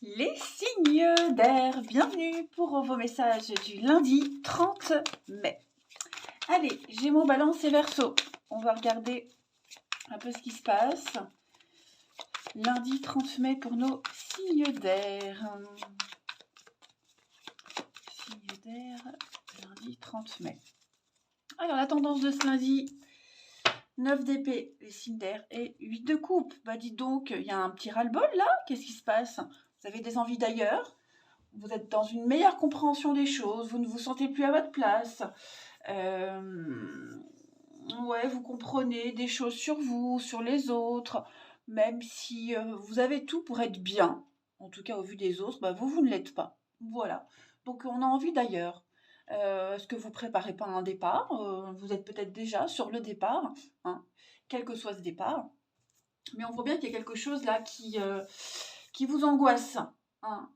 Les signes d'air, bienvenue pour vos messages du lundi 30 mai. Allez, Gémeaux, Balance et Verseau. On va regarder un peu ce qui se passe. Lundi 30 mai pour nos signes d'air. Signes d'air, lundi 30 mai. Alors, la tendance de ce lundi, 9 d'épée, les signes d'air, et 8 de coupe. Bah dites donc, il y a un petit ras-le-bol là. Qu'est-ce qui se passe? Vous avez des envies d'ailleurs. Vous êtes dans une meilleure compréhension des choses. Vous ne vous sentez plus à votre place. Ouais, vous comprenez des choses sur vous, sur les autres. Même si vous avez tout pour être bien, en tout cas au vu des autres, bah vous ne l'êtes pas. Voilà. Donc on a envie d'ailleurs. Est-ce que vous préparez pas un départ? Vous êtes peut-être déjà sur le départ, hein, quel que soit ce départ. Mais on voit bien qu'il y a quelque chose là qui vous angoisse. Hein.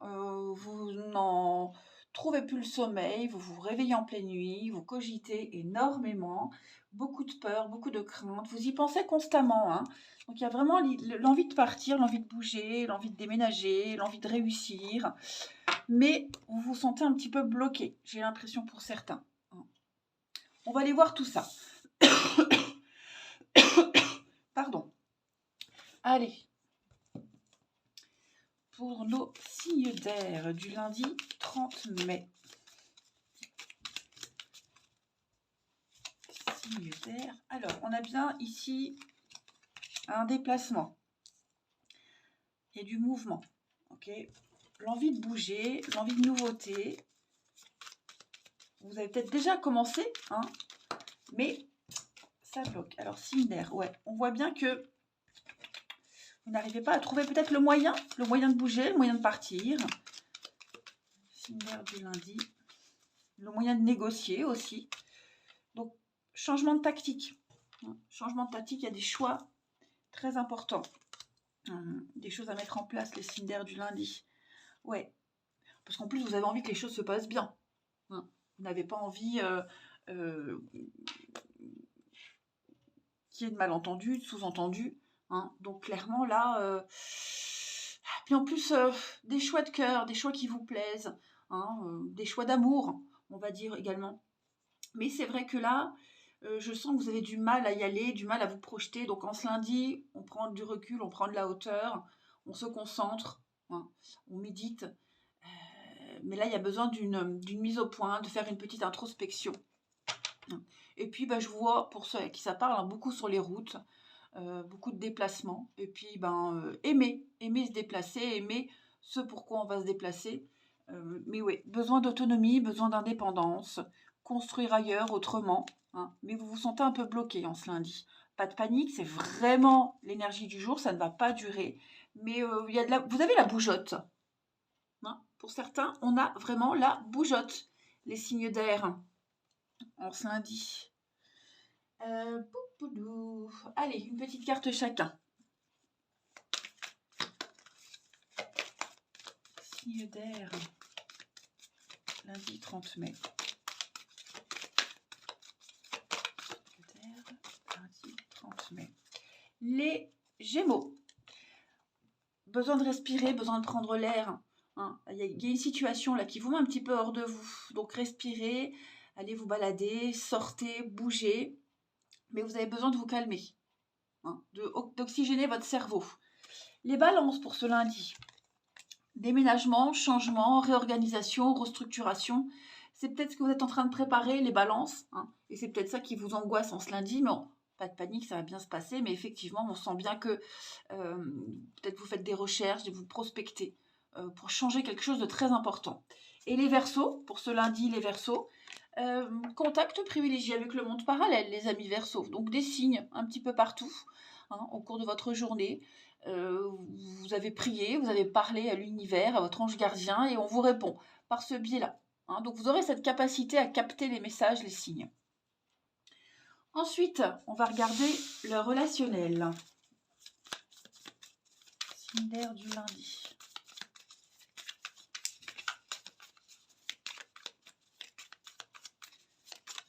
Vous n'en trouvez plus le sommeil, vous vous réveillez en pleine nuit, vous cogitez énormément, beaucoup de peur, beaucoup de crainte, vous y pensez constamment. Hein. Donc il y a vraiment l'envie de partir, l'envie de bouger, l'envie de déménager, l'envie de réussir. Mais vous vous sentez un petit peu bloqué, j'ai l'impression pour certains. On va aller voir tout ça. Pardon. Allez. Pour nos signes d'air du lundi 30 mai. Signes d'air. Alors, on a bien ici un déplacement et du mouvement. Ok, l'envie de bouger, l'envie de nouveauté. Vous avez peut-être déjà commencé, hein, mais ça bloque. Alors, signe d'air, ouais, on voit bien que vous n'arrivez pas à trouver peut-être le moyen de bouger, le moyen de partir. Signe d'air du lundi. Le moyen de négocier aussi. Donc, changement de tactique. Changement de tactique, il y a des choix très importants. Des choses à mettre en place, les signes d'air du lundi. Ouais. Parce qu'en plus, vous avez envie que les choses se passent bien. Vous n'avez pas envie qu'il y ait de malentendus, de sous-entendus. Hein. Donc, clairement, là... Puis en plus, des choix de cœur, des choix qui vous plaisent. Hein, des choix d'amour, on va dire également. Mais c'est vrai que là... je sens que vous avez du mal à y aller, du mal à vous projeter. Donc en ce lundi, on prend du recul, on prend de la hauteur, on se concentre, hein, on médite. Mais là, il y a besoin d'une mise au point, de faire une petite introspection. Et puis, bah, je vois, pour ceux à qui ça parle, hein, beaucoup sur les routes, beaucoup de déplacements. Et puis, aimer se déplacer, aimer ce pourquoi on va se déplacer. Mais oui, besoin d'autonomie, besoin d'indépendance, construire ailleurs, autrement. Hein. Mais vous vous sentez un peu bloqué en ce lundi. Pas de panique, c'est vraiment l'énergie du jour, ça ne va pas durer. Mais vous avez la bougeotte. Hein. Pour certains, on a vraiment la bougeotte. Les signes d'air en ce lundi. Allez, une petite carte chacun. Signe d'air, lundi 30 mai. Lundi 30 mai. Les Gémeaux. Besoin de respirer, besoin de prendre l'air. Hein. Il y a une situation là qui vous met un petit peu hors de vous. Donc respirez, allez vous balader, sortez, bougez. Mais vous avez besoin de vous calmer. Hein, d'oxygéner votre cerveau. Les balances pour ce lundi. Déménagement, changement, réorganisation, restructuration. C'est peut-être ce que vous êtes en train de préparer, les balances. Hein, et c'est peut-être ça qui vous angoisse en ce lundi. Mais pas de panique, ça va bien se passer. Mais effectivement, on sent bien que peut-être vous faites des recherches, vous prospectez pour changer quelque chose de très important. Et les Verseaux, pour ce lundi, les Verseaux. Contact privilégié avec le monde parallèle, les amis Verseaux. Donc des signes un petit peu partout hein, au cours de votre journée. Vous avez prié, vous avez parlé à l'univers, à votre ange gardien, et on vous répond par ce biais-là. Hein. Donc vous aurez cette capacité à capter les messages, les signes. Ensuite, on va regarder le relationnel. Signe d'air du lundi.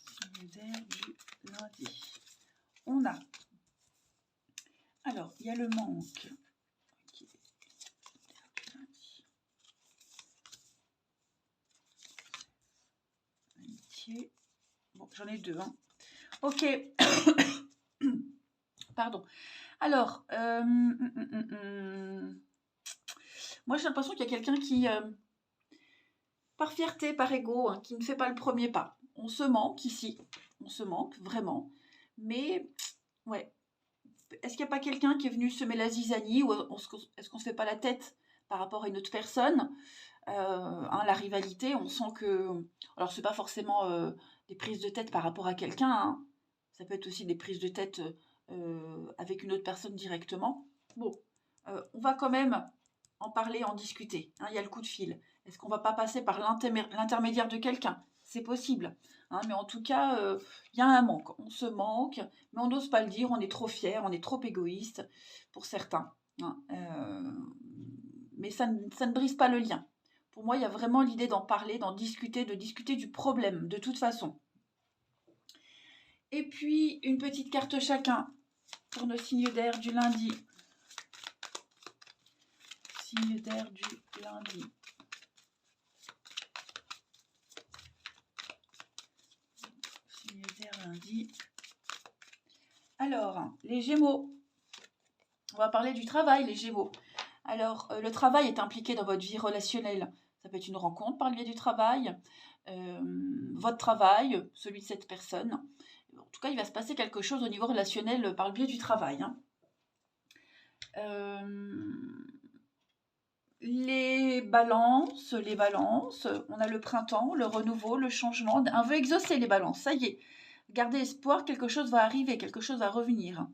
Signe d'air du lundi. On a... Alors, il y a le manque. Okay. Bélier. Bon, j'en ai 2. Hein. Ok. Pardon. Alors, moi j'ai l'impression qu'il y a quelqu'un qui, par fierté, par ego, hein, qui ne fait pas le premier pas. On se manque ici. On se manque, vraiment. Mais, ouais. Est-ce qu'il n'y a pas quelqu'un qui est venu semer la zizanie ou est-ce qu'on ne se fait pas la tête par rapport à une autre personne la rivalité, on sent que... Alors, c'est pas forcément des prises de tête par rapport à quelqu'un. Hein. Ça peut être aussi des prises de tête avec une autre personne directement. Bon, on va quand même en parler, en discuter. Hein, il y a le coup de fil. Est-ce qu'on va pas passer par l'intermédiaire de quelqu'un? C'est possible. Hein, mais en tout cas, il y a un manque. On se manque, mais on n'ose pas le dire. On est trop fier, on est trop égoïste pour certains. Hein, mais ça ne brise pas le lien. Pour moi, il y a vraiment l'idée d'en parler, d'en discuter, de discuter du problème, de toute façon. Et puis, une petite carte chacun pour nos signes d'air du lundi. Signes d'air du lundi. Signes d'air lundi. Alors, les Gémeaux. On va parler du travail, les Gémeaux. Alors, le travail est impliqué dans votre vie relationnelle. Ça peut être une rencontre par le biais du travail, votre travail, celui de cette personne. En tout cas, il va se passer quelque chose au niveau relationnel par le biais du travail. Hein. Les balances, on a le printemps, le renouveau, le changement. Un vœu exaucé, les balances, ça y est. Gardez espoir, quelque chose va arriver, quelque chose va revenir.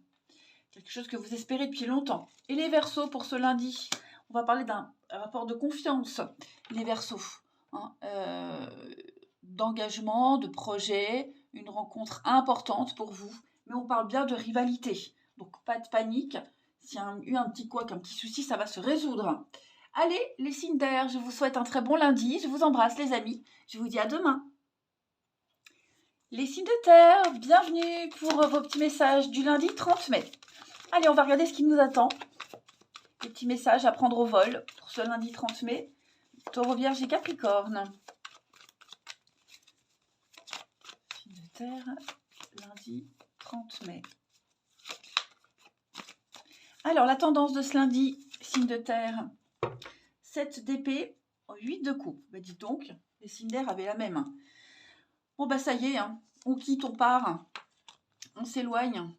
Quelque chose que vous espérez depuis longtemps. Et les Verseaux pour ce lundi, on va parler d'un rapport de confiance. Les Verseaux, hein, d'engagement, de projet, une rencontre importante pour vous. Mais on parle bien de rivalité. Donc pas de panique. S'il y a eu un petit couac, un petit souci, ça va se résoudre. Allez, les signes d'air, je vous souhaite un très bon lundi. Je vous embrasse les amis. Je vous dis à demain. Les signes de terre, bienvenue pour vos petits messages du lundi 30 mai. Allez, on va regarder ce qui nous attend. Les petits messages à prendre au vol pour ce lundi 30 mai. Taureau, Vierge et Capricorne. Signe de terre, lundi 30 mai. Alors, la tendance de ce lundi, signe de terre, 7 d'épée, 8 de coupe. Bah, dis donc, les signes d'air avaient la même. Bon, bah ça y est, hein. On quitte, on part, on s'éloigne.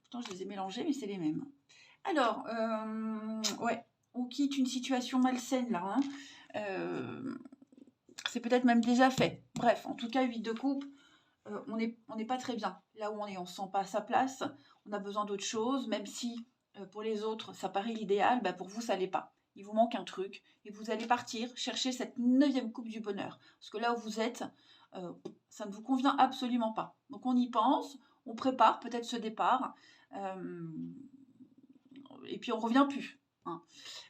Pourtant, je les ai mélangés, mais c'est les mêmes. Alors, ouais, on quitte une situation malsaine, là. Hein. C'est peut-être même déjà fait. Bref, en tout cas, 8 de coupe, on n'est pas très bien. Là où on est, on ne se sent pas à sa place. On a besoin d'autre chose, même si pour les autres, ça paraît l'idéal, bah pour vous, ça ne l'est pas. Il vous manque un truc et vous allez partir chercher cette 9e coupe du bonheur. Parce que là où vous êtes, ça ne vous convient absolument pas. Donc on y pense, on prépare peut-être ce départ et puis on ne revient plus. Hein.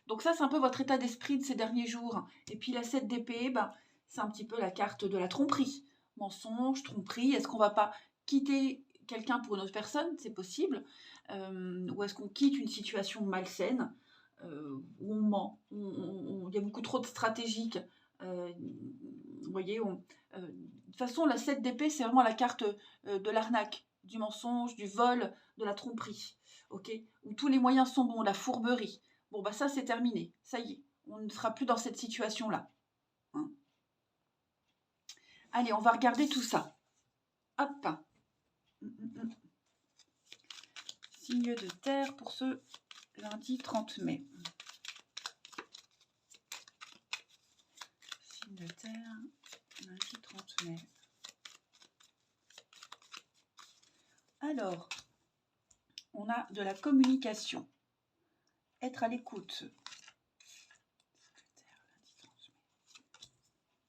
Donc ça, c'est un peu votre état d'esprit de ces derniers jours. Et puis la 7 d'épée, bah, c'est un petit peu la carte de la tromperie. Mensonge, tromperie, est-ce qu'on ne va pas quitter quelqu'un pour une autre personne? C'est possible. Ou est-ce qu'on quitte une situation malsaine où on ment? Il y a beaucoup trop de stratégiques. Vous voyez, de toute façon, la 7 d'épée, c'est vraiment la carte de l'arnaque, du mensonge, du vol, de la tromperie. Okay, où tous les moyens sont bons, la fourberie. Bon, bah ça, c'est terminé. Ça y est, on ne sera plus dans cette situation-là. Hein. Allez, on va regarder tout ça. Hop. Signe de terre pour ce lundi 30 mai. Signe de terre, lundi 30 mai. Alors, on a de la communication. Être à l'écoute.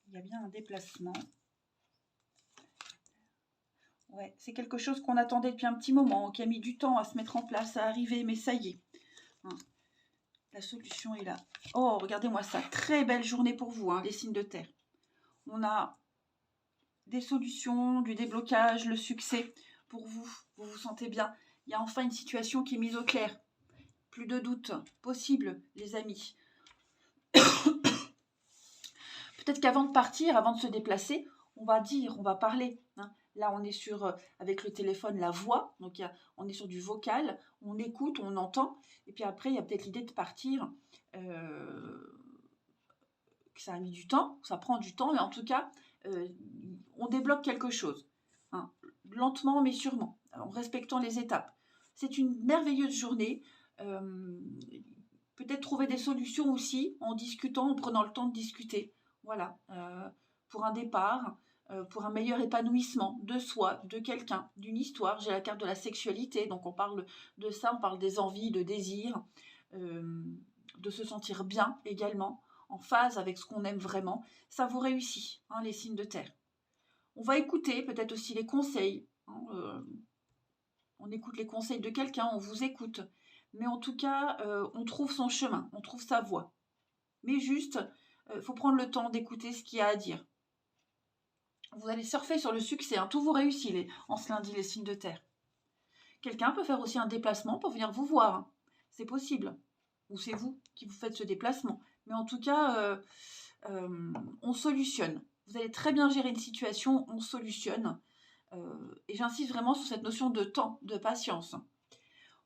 Il y a bien un déplacement. Ouais, c'est quelque chose qu'on attendait depuis un petit moment, qui a mis du temps à se mettre en place, à arriver, mais ça y est. Hein. La solution est là. Oh, regardez-moi ça. Très belle journée pour vous, hein, les signes de terre. On a des solutions, du déblocage, le succès pour vous. Vous vous sentez bien. Il y a enfin une situation qui est mise au clair. Plus de doute possible, les amis. Peut-être qu'avant de partir, avant de se déplacer, on va dire, on va parler. Hein. Là, on est sur, avec le téléphone, la voix. Donc, on est sur du vocal. On écoute, on entend. Et puis après, il y a peut-être l'idée de partir. Que ça a mis du temps, ça prend du temps. Mais en tout cas, on débloque quelque chose. Hein. Lentement, mais sûrement. En respectant les étapes. C'est une merveilleuse journée. Peut-être trouver des solutions aussi en discutant, en prenant le temps de discuter. Voilà, pour un départ, pour un meilleur épanouissement de soi, de quelqu'un, d'une histoire. J'ai la carte de la sexualité, donc on parle de ça, on parle des envies, de désirs, de se sentir bien également, en phase avec ce qu'on aime vraiment. Ça vous réussit, hein, les signes de terre. On va écouter peut-être aussi les conseils. Hein, on écoute les conseils de quelqu'un, on vous écoute. Mais en tout cas, on trouve son chemin, on trouve sa voie. Mais juste, il faut prendre le temps d'écouter ce qu'il y a à dire. Vous allez surfer sur le succès, hein, tout vous réussit en ce lundi, les signes de terre. Quelqu'un peut faire aussi un déplacement pour venir vous voir. Hein. C'est possible. Ou c'est vous qui vous faites ce déplacement. Mais en tout cas, on solutionne. Vous allez très bien gérer une situation, on solutionne. Et j'insiste vraiment sur cette notion de temps, de patience.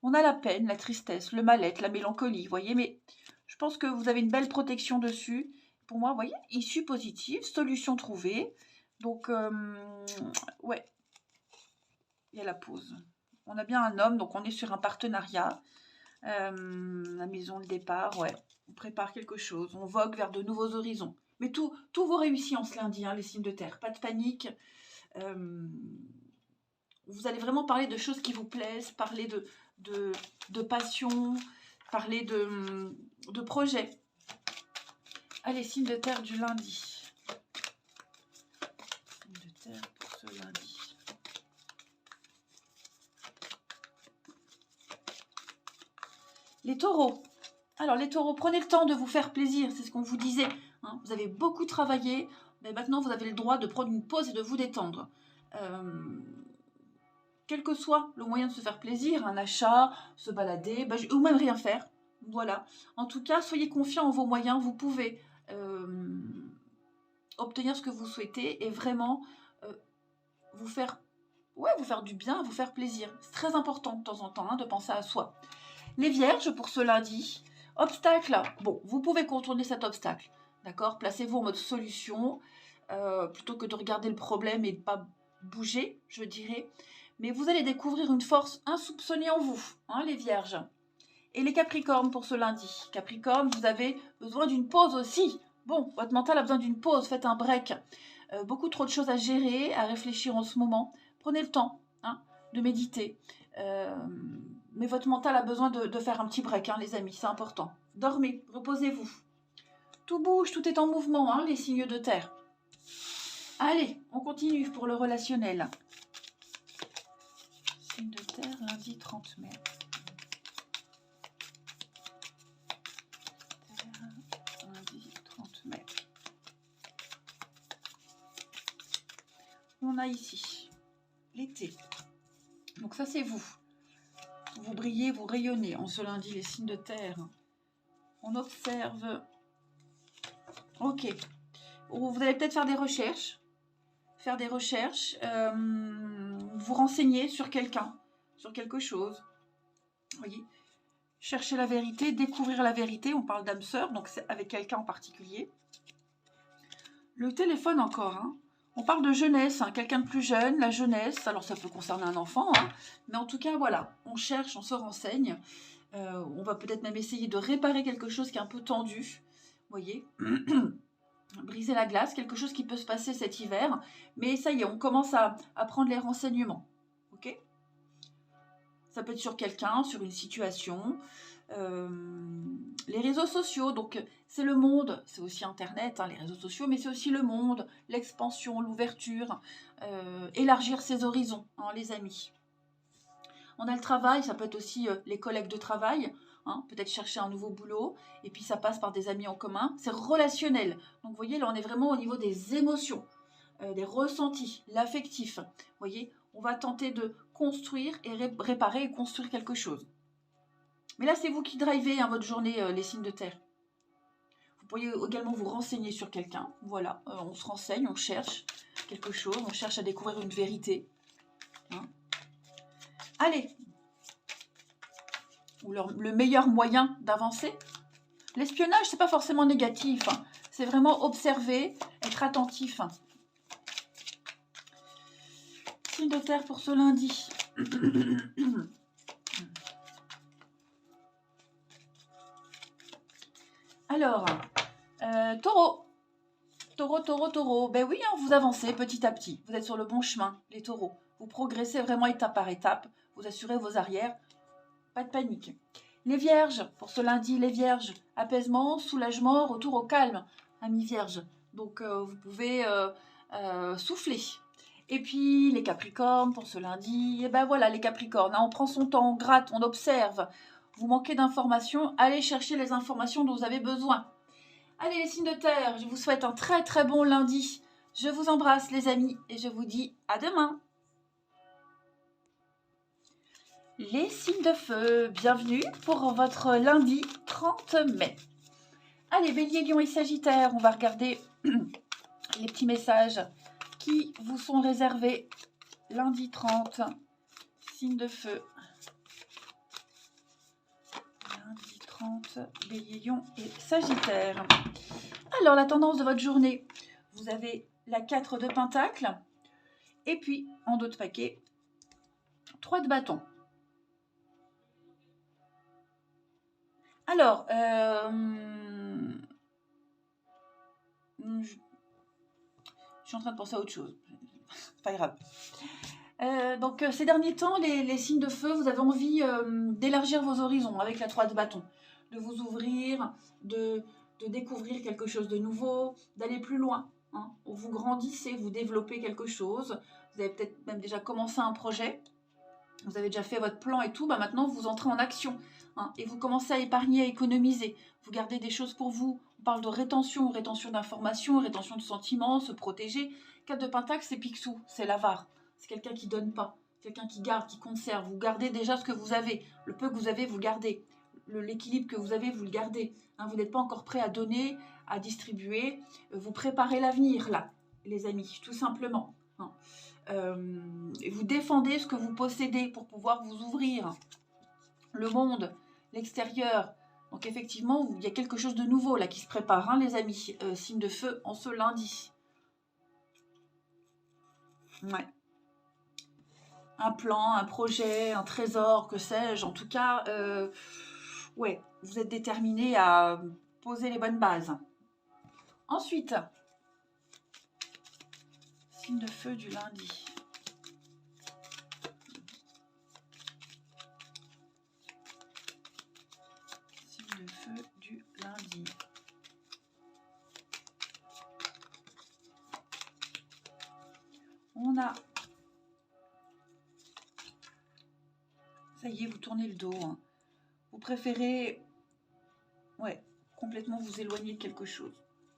On a la peine, la tristesse, le mal-être, la mélancolie, vous voyez, mais je pense que vous avez une belle protection dessus. Pour moi, vous voyez, issue positive, solution trouvée. Donc, ouais, il y a la pause. On a bien un homme, donc on est sur un partenariat. La maison, le départ, ouais. On prépare quelque chose, on vogue vers de nouveaux horizons. Mais tout vous réussit en ce lundi, hein, les signes de terre. Pas de panique. Vous allez vraiment parler de choses qui vous plaisent, parler de passion, parler de projets. Allez, signe de terre du lundi. Signe de terre pour ce lundi. Les taureaux. Alors, les taureaux, prenez le temps de vous faire plaisir, c'est ce qu'on vous disait. Hein. Vous avez beaucoup travaillé, mais maintenant, vous avez le droit de prendre une pause et de vous détendre. Quel que soit le moyen de se faire plaisir, un achat, se balader, ou même rien faire. Voilà. En tout cas, soyez confiants en vos moyens. Vous pouvez obtenir ce que vous souhaitez et vraiment vous faire du bien, vous faire plaisir. C'est très important de temps en temps de penser à soi. Les vierges, pour ce lundi, obstacle. Bon, vous pouvez contourner cet obstacle. D'accord ? Placez-vous en mode solution plutôt que de regarder le problème et de ne pas bouger, je dirais. Mais vous allez découvrir une force insoupçonnée en vous, hein, les vierges. Et les capricornes pour ce lundi. Capricorne, vous avez besoin d'une pause aussi. Bon, votre mental a besoin d'une pause, faites un break. Beaucoup trop de choses à gérer, à réfléchir en ce moment. Prenez le temps de méditer. Mais votre mental a besoin de faire un petit break, hein, les amis, c'est important. Dormez, reposez-vous. Tout bouge, tout est en mouvement, hein, les signes de terre. Allez, on continue pour le relationnel. Signe de terre, lundi 30 mai. Terre, lundi 30 mai. On a ici l'été. Donc ça, c'est vous. Vous brillez, vous rayonnez en ce lundi, les signes de terre. On observe. Ok. Vous allez peut-être faire des recherches. Vous renseigner sur quelqu'un, sur quelque chose. Vous voyez, chercher la vérité, découvrir la vérité. On parle d'âme sœur, donc c'est avec quelqu'un en particulier. Le téléphone encore, hein. On parle de jeunesse, hein, quelqu'un de plus jeune, la jeunesse. Alors ça peut concerner un enfant, hein, mais en tout cas, voilà, on cherche, on se renseigne. On va peut-être même essayer de réparer quelque chose qui est un peu tendu. Vous voyez briser la glace, quelque chose qui peut se passer cet hiver. Mais ça y est, on commence à prendre les renseignements. Ok ? Ça peut être sur quelqu'un, sur une situation. Les réseaux sociaux, donc c'est le monde, c'est aussi Internet, hein, les réseaux sociaux, mais c'est aussi le monde, l'expansion, l'ouverture, élargir ses horizons, hein, les amis. On a le travail, ça peut être aussi les collègues de travail, hein, peut-être chercher un nouveau boulot, et puis ça passe par des amis en commun. C'est relationnel. Donc vous voyez, là on est vraiment au niveau des émotions, des ressentis, l'affectif. Vous voyez, on va tenter de construire et réparer et construire quelque chose. Mais là, c'est vous qui drivez votre journée, les signes de terre. Vous pourriez également vous renseigner sur quelqu'un. Voilà, on se renseigne, on cherche. quelque chose, on cherche à découvrir une vérité. Hein. Allez, ou le meilleur moyen d'avancer. L'espionnage, c'est pas forcément négatif, hein. C'est vraiment observer, être attentif. Signe de terre pour ce lundi. Alors, taureau. Taureau. Ben oui, hein, vous avancez petit à petit. Vous êtes sur le bon chemin, les taureaux. Vous progressez vraiment étape par étape. Vous assurez vos arrières. Pas de panique. Les vierges, pour ce lundi, les vierges. Apaisement, soulagement, retour au calme. Amis vierges. Donc, vous pouvez souffler. Et puis, les capricornes, pour ce lundi. Et ben voilà, les capricornes. Hein, on prend son temps, on gratte, on observe. Vous manquez d'informations. Allez chercher les informations dont vous avez besoin. Allez les signes de terre, je vous souhaite un très très bon lundi. Je vous embrasse les amis et je vous dis à demain. Les signes de feu, bienvenue pour votre lundi 30 mai. Allez Bélier, Lion et Sagittaire, on va regarder les petits messages qui vous sont réservés lundi 30. Signes de feu. Lundi 30, Bélier, Lion et Sagittaire. Alors, la tendance de votre journée, vous avez la 4 de Pentacles, et puis, en dos de paquet, 3 de bâton. Alors, je suis en train de penser à autre chose. Pas grave. Donc, ces derniers temps, les signes de feu, vous avez envie d'élargir vos horizons avec la 3 de bâton, de vous ouvrir, de découvrir quelque chose de nouveau, d'aller plus loin. Hein. Vous grandissez, vous développez quelque chose. Vous avez peut-être même déjà commencé un projet. Vous avez déjà fait votre plan et tout. Bah maintenant, vous entrez en action. Hein, et vous commencez à épargner, à économiser. Vous gardez des choses pour vous. On parle de rétention d'informations, rétention de sentiments, se protéger. 4 de Pentacle, c'est Picsou, c'est l'avare. C'est quelqu'un qui donne pas. Quelqu'un qui garde, qui conserve. Vous gardez déjà ce que vous avez. Le peu que vous avez, vous le gardez. L'équilibre que vous avez, vous le gardez. Hein, vous n'êtes pas encore prêt à donner, à distribuer. Vous préparez l'avenir, là, les amis, tout simplement. Hein. Vous défendez ce que vous possédez pour pouvoir vous ouvrir. Le monde, l'extérieur. Donc effectivement, il y a quelque chose de nouveau là qui se prépare, hein, les amis. Signe de feu en ce lundi. Ouais. Un plan, un projet, un trésor, que sais-je. En tout cas, ouais, vous êtes déterminé à poser les bonnes bases. Ensuite, signe de feu du lundi. Signe de feu du lundi. On a... Ça y est, vous tournez le dos. Hein. Vous préférez... Ouais, complètement vous éloigner de quelque chose.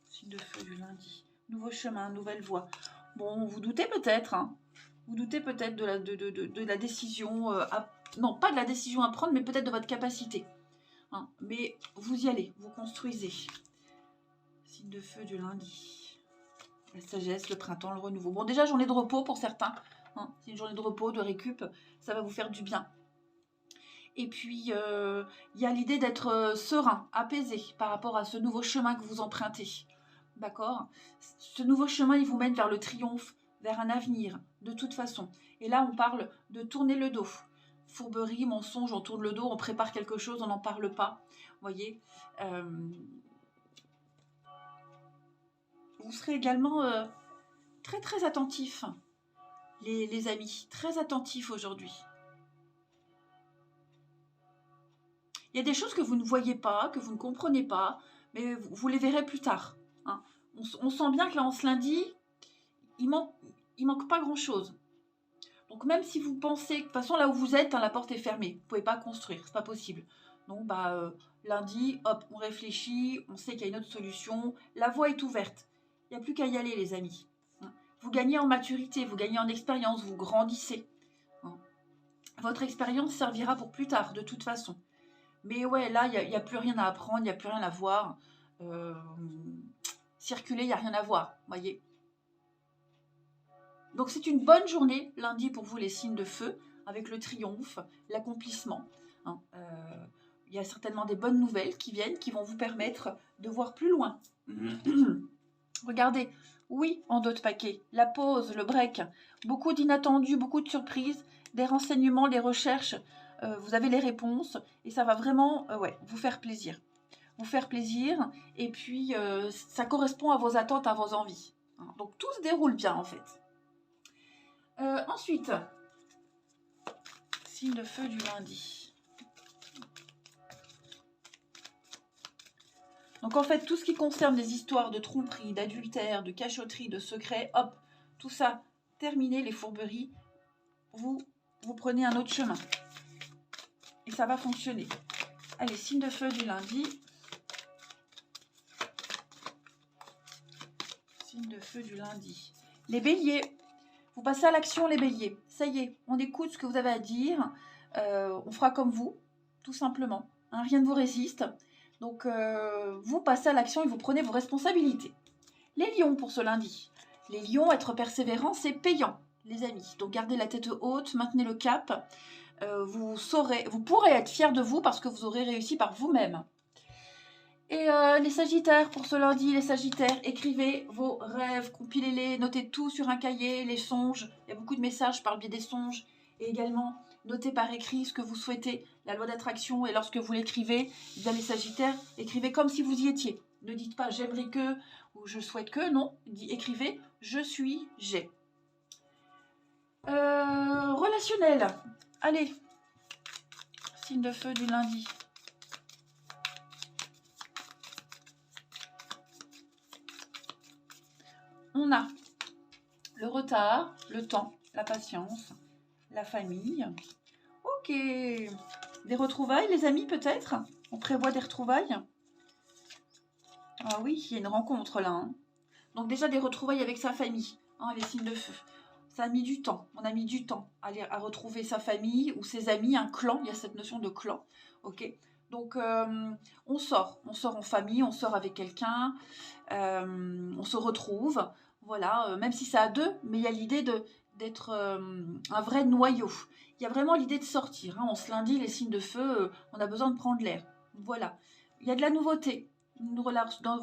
Signe de feu du lundi. Nouveau chemin, nouvelle voie. Bon, vous doutez peut-être, hein. Vous doutez peut-être de la décision, non, pas de la décision à prendre, mais peut-être de votre capacité. Hein. Mais vous y allez, vous construisez. Signe de feu du lundi. La sagesse, le printemps, le renouveau. Bon, déjà, journée de repos pour certains. Hein. C'est une journée de repos, de récup. Ça va vous faire du bien. Et puis, il y a l'idée d'être serein, apaisé par rapport à ce nouveau chemin que vous empruntez. D'accord? Ce nouveau chemin, il vous mène vers le triomphe, vers un avenir, de toute façon. Et là, on parle de tourner le dos. Fourberie, mensonge, on tourne le dos, on prépare quelque chose, on n'en parle pas. Vous voyez? Vous serez également très, très attentifs, les amis. Très attentifs aujourd'hui. Il y a des choses que vous ne voyez pas, que vous ne comprenez pas, mais vous les verrez plus tard. Hein. On sent bien que là, en ce lundi, il manque pas grand-chose. Donc même si vous pensez, de toute façon, là où vous êtes, hein, la porte est fermée. Vous ne pouvez pas construire, c'est pas possible. Donc lundi, hop, on réfléchit, on sait qu'il y a une autre solution. La voie est ouverte. Il n'y a plus qu'à y aller, les amis. Hein. Vous gagnez en maturité, vous gagnez en expérience, vous grandissez. Hein. Votre expérience servira pour plus tard, de toute façon. Mais ouais, là, il n'y a plus rien à apprendre, il n'y a plus rien à voir. Circuler, il n'y a rien à voir, voyez. Donc c'est une bonne journée, lundi, pour vous les signes de feu, avec le triomphe, l'accomplissement. Hein. Il y a certainement des bonnes nouvelles qui viennent, qui vont vous permettre de voir plus loin. Regardez, oui, en dos de paquet, la pause, le break, beaucoup d'inattendus, beaucoup de surprises, des renseignements, des recherches, vous avez les réponses, et ça va vraiment vous faire plaisir. Vous faire plaisir, et puis ça correspond à vos attentes, à vos envies. Hein. Donc tout se déroule bien en fait. Ensuite, signe de feu du lundi. Donc en fait, tout ce qui concerne les histoires de tromperie, d'adultère, de cachotterie, de secret, hop, tout ça, terminé, les fourberies, vous prenez un autre chemin. Et ça va fonctionner. Allez, signe de feu du lundi. Signe de feu du lundi. Les béliers. Vous passez à l'action, les béliers. Ça y est, on écoute ce que vous avez à dire. On fera comme vous, tout simplement. Hein, rien ne vous résiste. Donc, vous passez à l'action et vous prenez vos responsabilités. Les lions pour ce lundi. Les lions, être persévérant, c'est payant, les amis. Donc, gardez la tête haute, maintenez le cap. Vous pourrez être fiers de vous parce que vous aurez réussi par vous-même. Et les sagittaires, pour ce lundi, les sagittaires, écrivez vos rêves, compilez-les, notez tout sur un cahier, les songes. Il y a beaucoup de messages par le biais des songes. Et également, notez par écrit ce que vous souhaitez, la loi d'attraction. Et lorsque vous l'écrivez, bien les sagittaires, écrivez comme si vous y étiez. Ne dites pas j'aimerais que ou je souhaite que, non. Écrivez je suis, j'ai. Relationnel. Allez, signe de feu du lundi. On a le retard, le temps, la patience, la famille. Ok. Des retrouvailles, les amis, peut-être? On prévoit des retrouvailles? Ah oui, il y a une rencontre là. Hein. Donc déjà des retrouvailles avec sa famille, hein, les signes de feu. Ça a mis du temps, on a mis du temps à retrouver sa famille ou ses amis, un clan, il y a cette notion de clan. Ok. Donc on sort en famille, on sort avec quelqu'un, on se retrouve. Voilà, même si c'est à deux, mais il y a l'idée d'être un vrai noyau. Il y a vraiment l'idée de sortir. Hein. On se lundi, les signes de feu, on a besoin de prendre l'air. Voilà. Il y a de la nouveauté.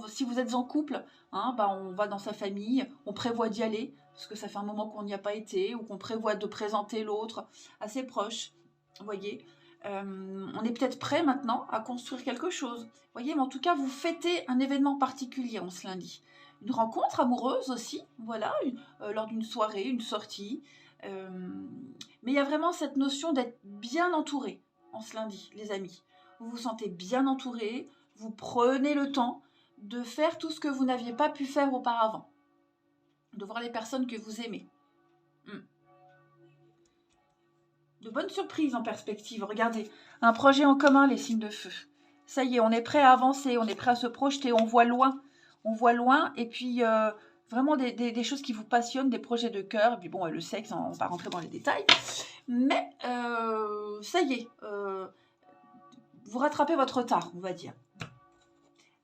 Si vous êtes en couple, hein, on va dans sa famille, on prévoit d'y aller, parce que ça fait un moment qu'on n'y a pas été, ou qu'on prévoit de présenter l'autre à ses proches. Vous voyez, on est peut-être prêt maintenant à construire quelque chose. Vous voyez, mais en tout cas, vous fêtez un événement particulier en ce lundi. Une rencontre amoureuse aussi, voilà, lors d'une soirée, une sortie. Mais il y a vraiment cette notion d'être bien entouré en ce lundi, les amis. Vous vous sentez bien entouré, vous prenez le temps de faire tout ce que vous n'aviez pas pu faire auparavant. De voir les personnes que vous aimez. De bonnes surprises en perspective. Regardez, un projet en commun, les signes de feu. Ça y est, on est prêt à avancer, on est prêt à se projeter, on voit loin. On voit loin, et puis vraiment des choses qui vous passionnent, des projets de cœur. Et puis bon, le sexe, on va pas rentrer dans les détails. Mais ça y est, vous rattrapez votre retard, on va dire.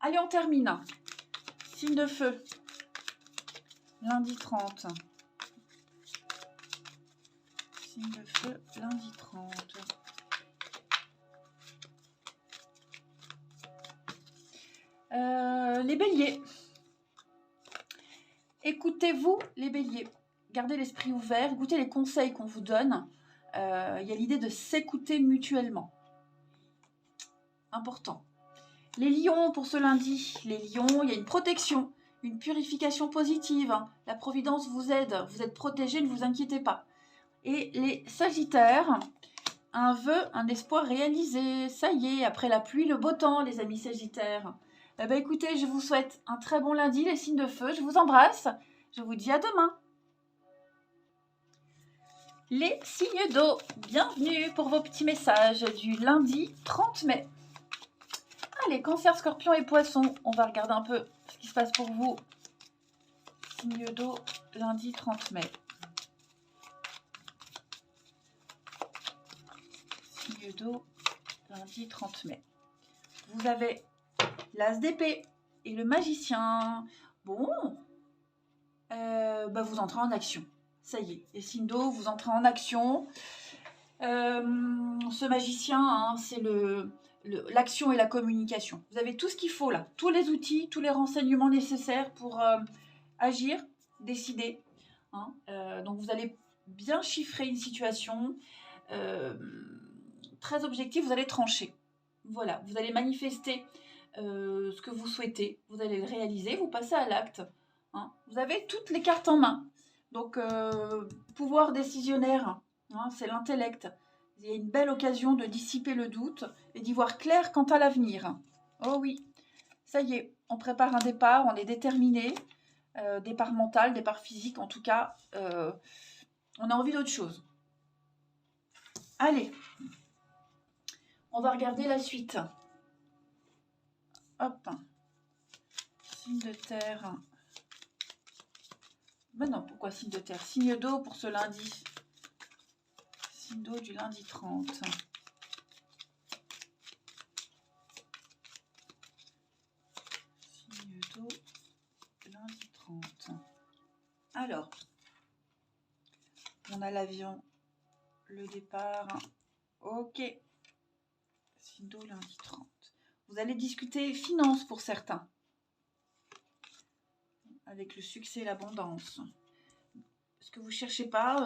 Allez, on termine. Signe de feu. Lundi 30. Signe de feu, lundi 30. Les béliers. Écoutez-vous, les béliers. Gardez l'esprit ouvert, écoutez les conseils qu'on vous donne. Il y a l'idée de s'écouter mutuellement. Important. Les lions pour ce lundi. Les lions, il y a une protection, une purification positive. La providence vous aide, vous êtes protégés, ne vous inquiétez pas. Et les sagittaires, un vœu, un espoir réalisé. Ça y est, après la pluie, le beau temps, les amis sagittaires. Écoutez, je vous souhaite un très bon lundi, les signes de feu. Je vous embrasse. Je vous dis à demain. Les signes d'eau, bienvenue pour vos petits messages du lundi 30 mai. Allez, cancer, scorpion et poisson, on va regarder un peu ce qui se passe pour vous. Signe d'eau, lundi 30 mai. Signe d'eau, lundi 30 mai. Vous avez l'as d'épée et le magicien. Bon, vous entrez en action. Ça y est, les signes d'eau, vous entrez en action. Ce magicien, hein, c'est l'action et la communication. Vous avez tout ce qu'il faut là, tous les outils, tous les renseignements nécessaires pour agir, décider. Hein. Donc vous allez bien chiffrer une situation, très objectif, vous allez trancher. Voilà, vous allez manifester ce que vous souhaitez, vous allez le réaliser, vous passez à l'acte. Hein. Vous avez toutes les cartes en main. Donc, pouvoir décisionnaire, hein, c'est l'intellect. Il y a une belle occasion de dissiper le doute et d'y voir clair quant à l'avenir. Oh oui, ça y est, on prépare un départ, on est déterminé. Départ mental, départ physique, en tout cas, on a envie d'autre chose. Allez, on va regarder la suite. Hop, signe de terre. Ben non, pourquoi signe de terre? Signe d'eau pour ce lundi. Signe d'eau du lundi 30. Signe d'eau lundi 30. Alors, on a l'avion, le départ. Ok. Signe d'eau lundi 30. Vous allez discuter finances pour certains. Avec le succès et l'abondance. Est-ce que vous ne cherchez pas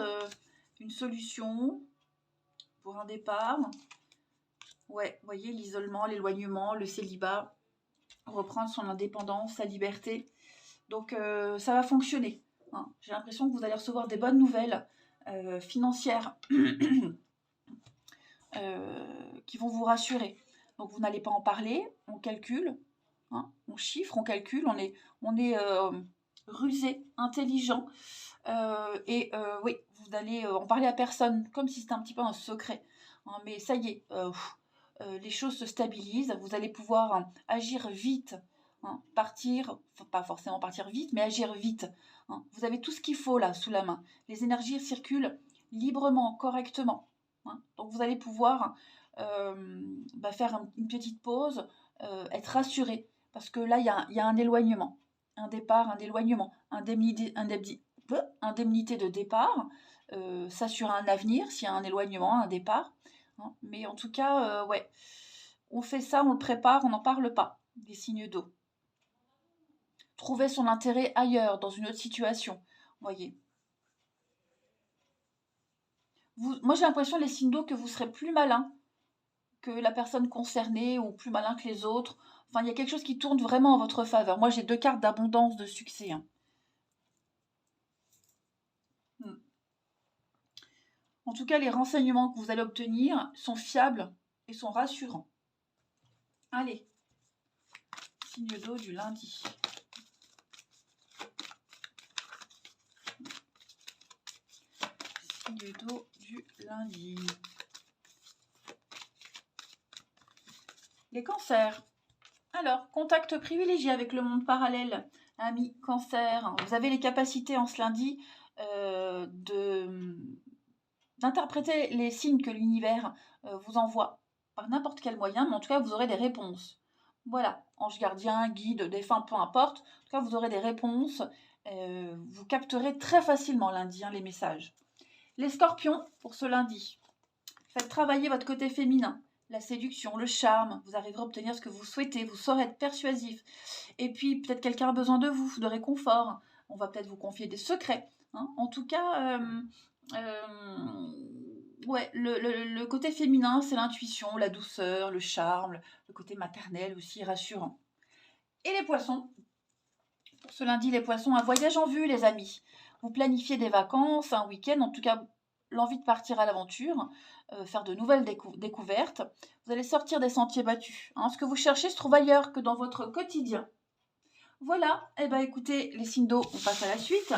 une solution pour un départ? Ouais, vous voyez, l'isolement, l'éloignement, le célibat, reprendre son indépendance, sa liberté. Donc, ça va fonctionner. Hein. J'ai l'impression que vous allez recevoir des bonnes nouvelles financières qui vont vous rassurer. Donc, vous n'allez pas en parler, on calcule, hein, on chiffre, on calcule, on est rusé, intelligent. Oui, vous n'allez en parler à personne, comme si c'était un petit peu un secret. Hein, mais ça y est, les choses se stabilisent, vous allez pouvoir agir vite, hein, partir, pas forcément partir vite, mais agir vite. Hein. Vous avez tout ce qu'il faut là, sous la main. Les énergies circulent librement, correctement. Hein. Donc vous allez pouvoir faire une petite pause, être rassuré, parce que là, il y a un éloignement, un départ, un éloignement, indemnité de départ, s'assurer un avenir s'il y a un éloignement, un départ. Hein. Mais en tout cas, ouais, on fait ça, on le prépare, on n'en parle pas, des signes d'eau. Trouver son intérêt ailleurs, dans une autre situation, voyez. Moi, j'ai l'impression, les signes d'eau, que vous serez plus malin que la personne concernée ou plus malin que les autres. Enfin, il y a quelque chose qui tourne vraiment en votre faveur. Moi, j'ai 2 cartes d'abondance, de succès. Hein. En tout cas, les renseignements que vous allez obtenir sont fiables et sont rassurants. Allez, signe d'eau du lundi. Signe d'eau du lundi. Les cancers. Alors, contact privilégié avec le monde parallèle. Amis, cancer. Vous avez les capacités en ce lundi d'interpréter les signes que l'univers vous envoie par n'importe quel moyen, mais en tout cas, vous aurez des réponses. Voilà, ange gardien, guide, défunt, peu importe. En tout cas, vous aurez des réponses. Vous capterez très facilement lundi les messages. Les scorpions, pour ce lundi, faites travailler votre côté féminin, la séduction, le charme. Vous arriverez à obtenir ce que vous souhaitez. Vous saurez être persuasif. Et puis, peut-être quelqu'un a besoin de vous, de réconfort. On va peut-être vous confier des secrets. Hein. En tout cas, ouais, le côté féminin, c'est l'intuition, la douceur, le charme, le côté maternel aussi, rassurant. Et les poissons, pour ce lundi, les poissons, un voyage en vue, les amis. Vous planifiez des vacances, un week-end, en tout cas, l'envie de partir à l'aventure, faire de nouvelles découvertes. Vous allez sortir des sentiers battus. Hein. Ce que vous cherchez se trouve ailleurs que dans votre quotidien. Voilà, et bien écoutez, les signes d'eau, on passe à la suite.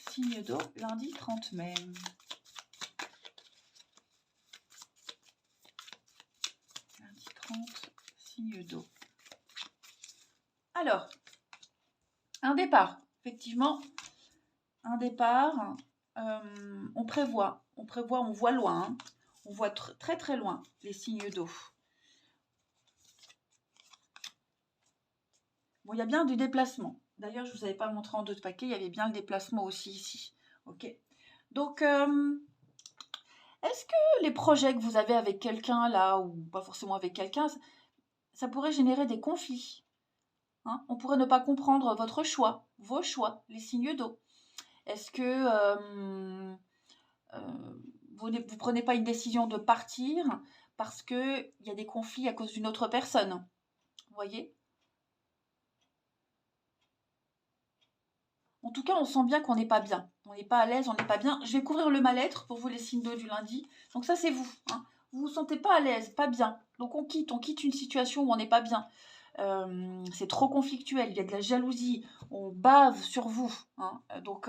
Signe d'eau, lundi 30 mai. Lundi 30, signe d'eau. Alors, un départ, effectivement, un départ, on prévoit, on voit loin, hein, on voit très très loin les signes d'eau. Bon, il y a bien du déplacement. D'ailleurs, je ne vous avais pas montré en 2 de paquet, il y avait bien le déplacement aussi ici. Ok. Donc, est-ce que les projets que vous avez avec quelqu'un là, ou pas forcément avec quelqu'un, ça pourrait générer des conflits, hein? On pourrait ne pas comprendre votre choix, vos choix, les signes d'eau. Est-ce que vous ne prenez pas une décision de partir parce qu'il y a des conflits à cause d'une autre personne? Vous voyez? En tout cas, on sent bien qu'on n'est pas bien. On n'est pas à l'aise, on n'est pas bien. Je vais couvrir le mal-être pour vous, les signes d'eau du lundi. Donc ça, c'est vous, hein. Vous vous sentez pas à l'aise, pas bien. Donc on quitte une situation où on n'est pas bien. C'est trop conflictuel, il y a de la jalousie, on bave sur vous, hein. Donc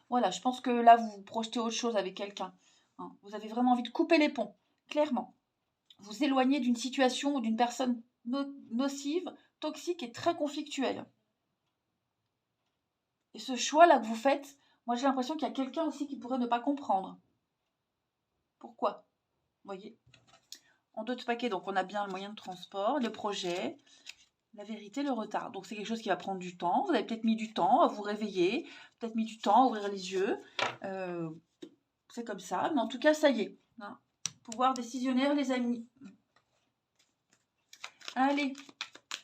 voilà, je pense que là, vous vous projetez autre chose avec quelqu'un, hein. Vous avez vraiment envie de couper les ponts, clairement. Vous éloigner d'une situation ou d'une personne nocive, toxique et très conflictuelle. Et ce choix-là que vous faites, moi j'ai l'impression qu'il y a quelqu'un aussi qui pourrait ne pas comprendre. Pourquoi? Vous voyez? En 2 de paquet, donc on a bien le moyen de transport, le projet, la vérité, le retard. Donc c'est quelque chose qui va prendre du temps. Vous avez peut-être mis du temps à vous réveiller, peut-être mis du temps à ouvrir les yeux. C'est comme ça. Mais en tout cas, ça y est, hein. Pouvoir décisionnaire, les amis. Allez,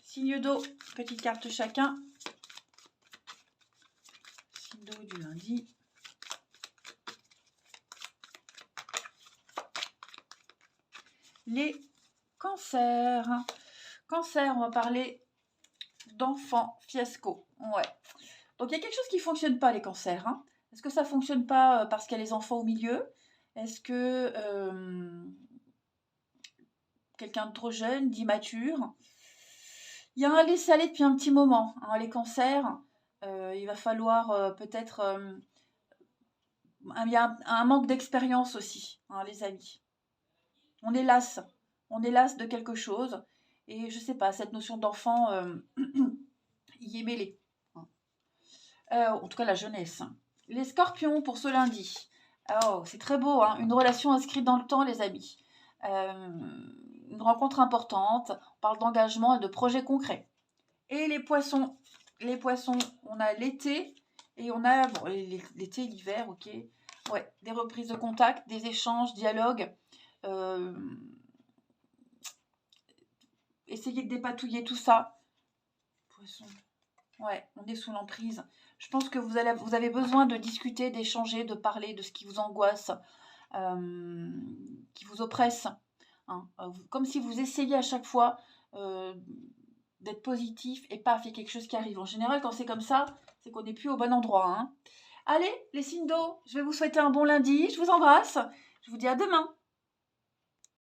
signe d'eau, petite carte chacun. Signe d'eau du lundi. Les cancers. Cancer, on va parler d'enfants fiasco. Ouais. Donc il y a quelque chose qui ne fonctionne pas, les cancers, hein. Est-ce que ça ne fonctionne pas parce qu'il y a les enfants au milieu? Est-ce que quelqu'un de trop jeune, d'immature? Il y a un laisser-aller depuis un petit moment, hein. Les cancers, il va falloir peut-être... il y a un manque d'expérience aussi, hein, les amis. On est las. On est las de quelque chose. Et je ne sais pas, cette notion d'enfant y est mêlée, hein. En tout cas, la jeunesse. Les scorpions pour ce lundi. Oh, c'est très beau, hein. Une relation inscrite dans le temps, les amis. Une rencontre importante. On parle d'engagement et de projets concrets. Et les poissons, on a l'été et on a bon, l'été et l'hiver, ok. Ouais, des reprises de contact, des échanges, dialogues. Essayez de dépatouiller tout ça. Poisson. Ouais, on est sous l'emprise. Je pense que vous avez besoin de discuter, d'échanger, de parler de ce qui vous angoisse, qui vous oppresse, hein. Comme si vous essayiez à chaque fois d'être positif et paf, il y a quelque chose qui arrive. En général, quand c'est comme ça, c'est qu'on n'est plus au bon endroit, hein. Allez, les signes d'eau, je vais vous souhaiter un bon lundi. Je vous embrasse. Je vous dis à demain.